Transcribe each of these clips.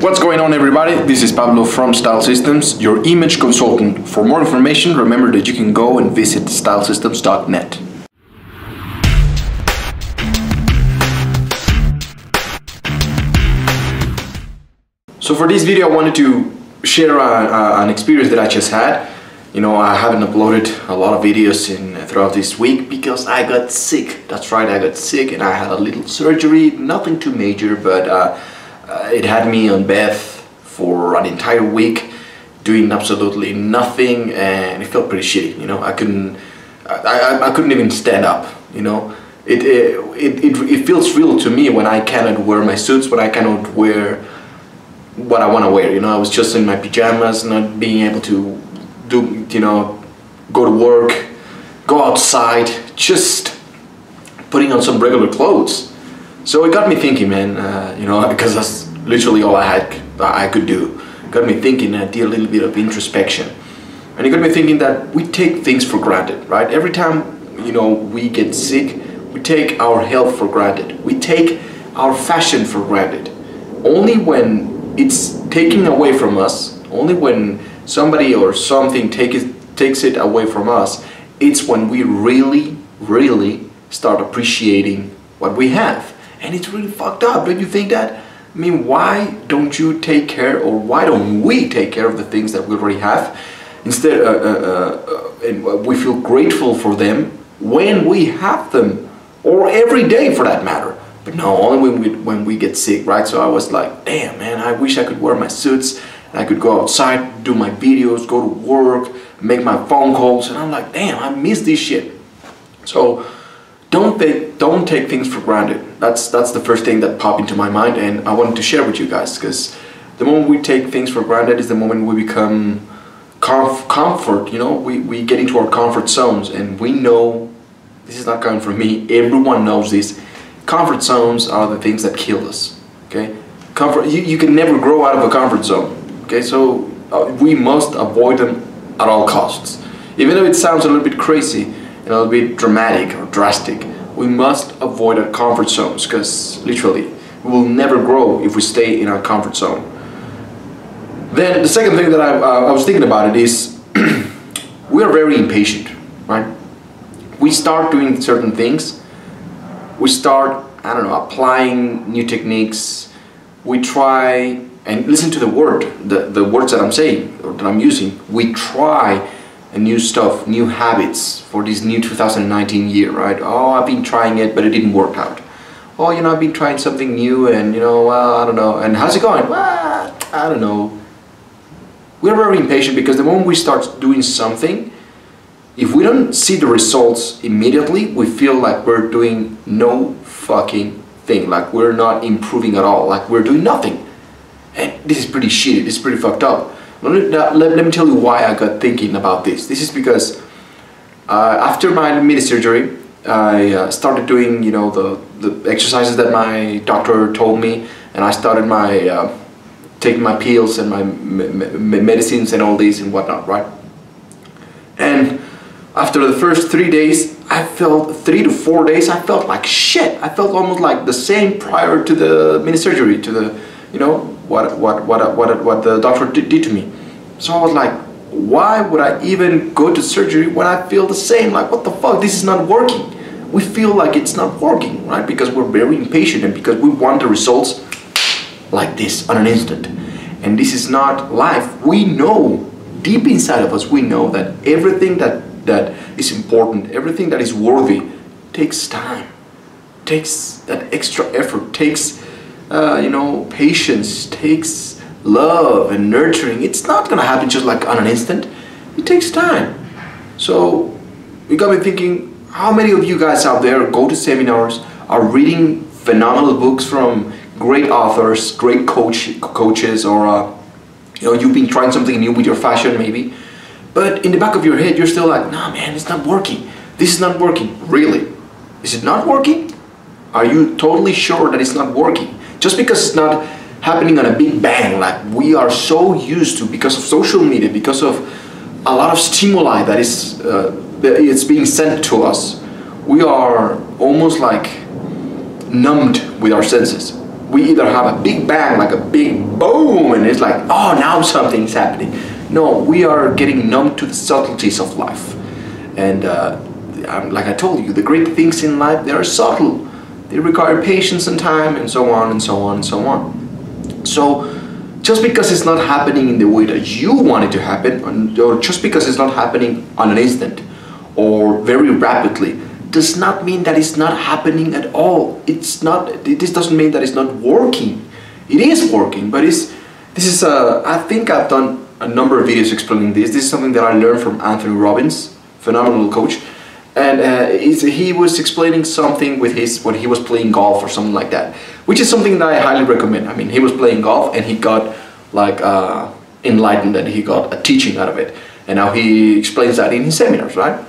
What's going on, everybody? This is Pablo from Style Systems, your image consultant. For more information, remember that you can go and visit stylesystems.net. So for this video I wanted to share an experience that I just had. You know, I haven't uploaded a lot of videos throughout this week because I got sick. That's right, I got sick and I had a little surgery, nothing too major, but it had me on bed for an entire week doing absolutely nothing, and it felt pretty shitty. You know, I couldn't even stand up. You know, it feels real to me when I cannot wear my suits, when I cannot wear what I want to wear. You know, I was just in my pajamas, not being able to do, you know, go to work, go outside, just putting on some regular clothes. So it got me thinking, man, you know, because that's literally all I could do. It got me thinking, I did a little bit of introspection. And it got me thinking that we take things for granted, right? Every time, you know, we get sick, we take our health for granted. We take our fashion for granted. Only when it's taken away from us, only when somebody or something takes it away from us, it's when we really start appreciating what we have. And it's really fucked up, don't you think that? I mean, why don't you take care, or why don't we take care of the things that we already have? Instead, and we feel grateful for them when we have them, or every day for that matter. But no, only when we get sick, right? So I was like, damn, man, I wish I could wear my suits and I could go outside, do my videos, go to work, make my phone calls, and I'm like, damn, I miss this shit. So don't take things for granted. That's the first thing that popped into my mind, and I wanted to share with you guys, because the moment we take things for granted is the moment we become comfort. You know, we get into our comfort zones, and we know, this is not coming from me, everyone knows this, comfort zones are the things that kill us. Okay, you can never grow out of a comfort zone. Okay, so we must avoid them at all costs. Even though it sounds a little bit crazy and a little bit dramatic or drastic, we must avoid our comfort zones, because literally we will never grow if we stay in our comfort zone. Then the second thing that I was thinking about it is we are very impatient, right? We start doing certain things, we start, I don't know, applying new techniques, we try, and listen to the words that I'm saying, or that I'm using, we try new stuff, new habits for this new 2019 year, right? Oh, I've been trying it, but it didn't work out. Oh, you know, I've been trying something new, and you know, well, I don't know. And how's it going? Well, I don't know. We're very impatient because the moment we start doing something, if we don't see the results immediately, we feel like we're doing no fucking thing, like we're not improving at all, like we're doing nothing. And this is pretty shitty, this is pretty fucked up. Let me tell you why I got thinking about this. This is because after my mini surgery, I started doing, you know, the exercises that my doctor told me, and I started taking my pills and my medicines and all these and whatnot, right? And after the first 3 days, 3 to 4 days, I felt like shit. I felt almost like the same prior to the mini surgery, to the, you know, what the doctor did to me. So I was like, why would I even go to surgery when I feel the same? Like, what the fuck, this is not working. We feel like it's not working, right? Because we're very impatient, and because we want the results like this on an instant. And this is not life. We know, deep inside of us, we know that everything that is important, everything that is worthy, takes time, takes that extra effort, takes you know, patience, takes love and nurturing. It's not gonna happen just like on an instant. It takes time. So it got me thinking, how many of you guys out there go to seminars, are reading phenomenal books from great authors, great coaches, or you know, you've been trying something new with your fashion maybe, but in the back of your head you're still like, nah man, it's not working. This is not working. Really? Is it not working? Are you totally sure that it's not working? Just because it's not happening on a big bang, like we are so used to, because of social media, because of a lot of stimuli that it's being sent to us, we are almost like numbed with our senses. we either have a big bang, like a big boom, and it's like, oh, now something's happening. No, we are getting numb to the subtleties of life. And like I told you, the great things in life, they are subtle. They require patience and time, and so on and so on and so on. So just because it's not happening in the way that you want it to happen, or just because it's not happening on an instant or very rapidly, does not mean that it's not happening at all. It's not. This doesn't mean that it's not working. It is working, but I think I've done a number of videos explaining this. This is something that I learned from Anthony Robbins, phenomenal coach, and he was explaining something with when he was playing golf or something like that, which is something that I highly recommend. I mean, he was playing golf and he got like enlightened, and he got a teaching out of it, and now he explains that in his seminars, right?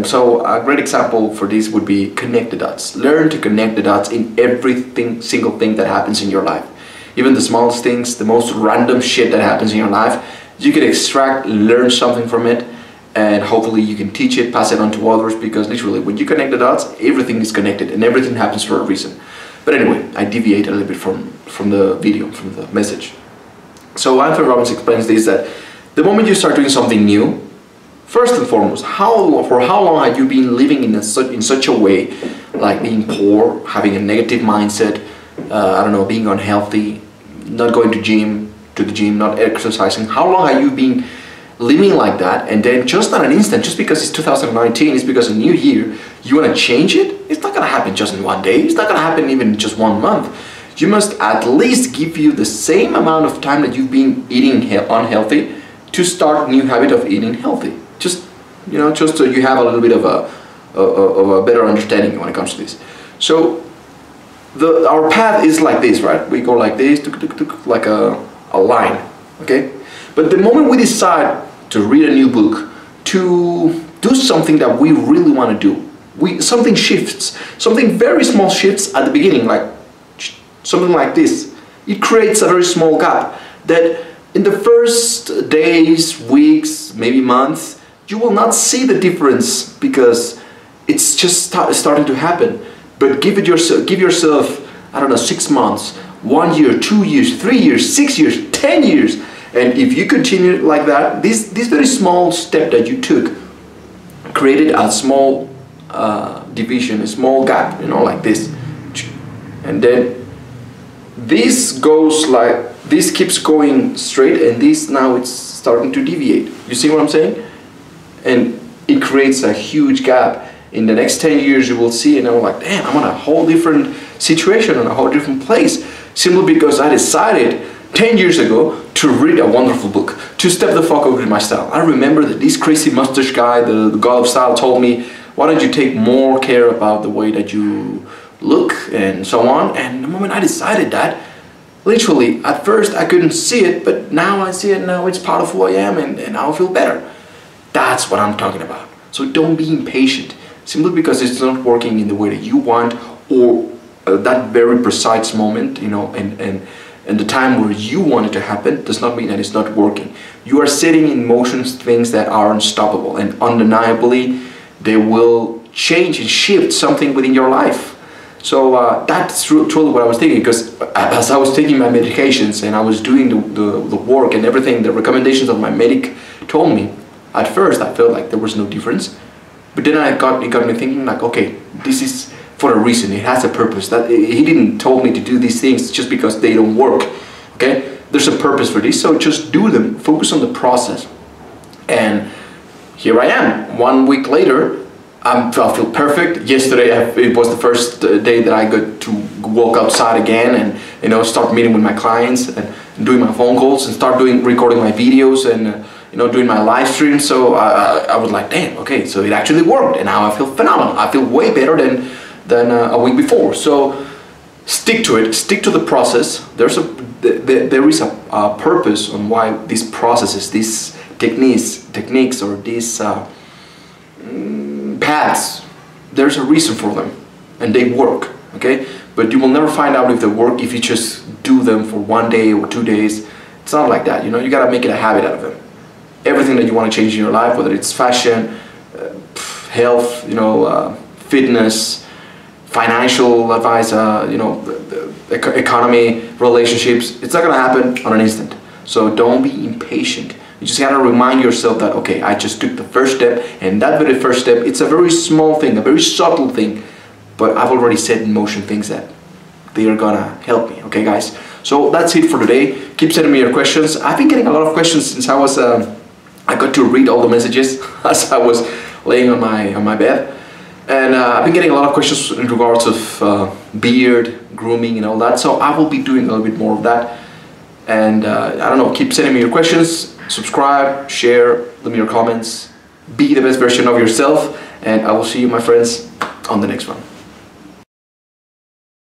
So a great example for this would be connect the dots. Learn to connect the dots in single thing that happens in your life. Even the smallest things, the most random shit that happens in your life, you can extract, learn something from it, and hopefully you can teach it, pass it on to others, because literally when you connect the dots, everything is connected and everything happens for a reason. But anyway, I deviate a little bit from the video, from the message. So Anthony Robbins explains this, that the moment you start doing something new, first and foremost, for how long have you been living in such a way, like being poor, having a negative mindset, I don't know, being unhealthy, not going to the gym, not exercising? How long have you been living like that? And then just on an instant, just because it's 2019, it's because a new year, you want to change it? It's not going to happen just in one day. It's not going to happen even in just 1 month. You must at least give you the same amount of time that you've been eating unhealthy to start a new habit of eating healthy. Just so you have a little bit of a better understanding when it comes to this. So our path is like this, right? We go like this, like a line, okay? But the moment we decide to read a new book, to do something that we really want to do, something shifts, something very small shifts at the beginning, like something like this. It creates a very small gap that in the first days, weeks, maybe months, you will not see the difference because it's just starting to happen. But give yourself, I don't know, 6 months, 1 year, 2 years, 3 years, 6 years, 10 years. And if you continue like that, this very small step that you took created a small division, a small gap, like this. And then this keeps going straight, and this now it's starting to deviate. You see what I'm saying? And it creates a huge gap. In the next 10 years you will see, and I'm like, damn, I'm on a whole different situation, on a whole different place, simply because I decided 10 years ago to read a wonderful book, to step the fuck over to my style. I remember that this crazy mustache guy, the god of style, told me, why don't you take more care about the way that you look and so on. And the moment I decided that, literally at first I couldn't see it, but now I see it. Now it's part of who I am, and now I feel better. That's what I'm talking about. So don't be impatient simply because it's not working in the way that you want, or that very precise moment, and the time where you want it to happen does not mean that it's not working. You are setting in motion things that are unstoppable, and undeniably they will change and shift something within your life. So that's truly what I was thinking, because as I was taking my medications and I was doing the work and everything, the recommendations of my medic told me, at first I felt like there was no difference, but then it got me thinking, like, okay, this is for a reason, it has a purpose. That he didn't tell me to do these things just because they don't work, okay? There's a purpose for this, so just do them, focus on the process. And here I am, 1 week later, I feel perfect. Yesterday it was the first day that I got to walk outside again and start meeting with my clients and doing my phone calls and start recording my videos and doing my live streams. So I was like, damn, okay, so it actually worked, and now I feel phenomenal. I feel way better than a week before. So stick to it, stick to the process. There is a purpose on why these processes, these techniques or these paths, there's a reason for them, and they work, okay? But you will never find out if they work if you just do them for 1 day or 2 days. It's not like that, you gotta make it a habit out of them. Everything that you want to change in your life, whether it's fashion, health, fitness, financial advice, economy, relationships, it's not gonna happen on an instant. So don't be impatient. You just gotta remind yourself that, okay, I just took the first step, and that very first step, it's a very small thing, a very subtle thing, but I've already set in motion things that they are gonna help me, okay guys? So that's it for today. Keep sending me your questions. I've been getting a lot of questions since I got to read all the messages as I was laying on my bed. And I've been getting a lot of questions in regards of beard, grooming and all that. So I will be doing a little bit more of that. And I don't know, keep sending me your questions. Subscribe, share, leave me your comments. Be the best version of yourself. And I will see you, my friends, on the next one.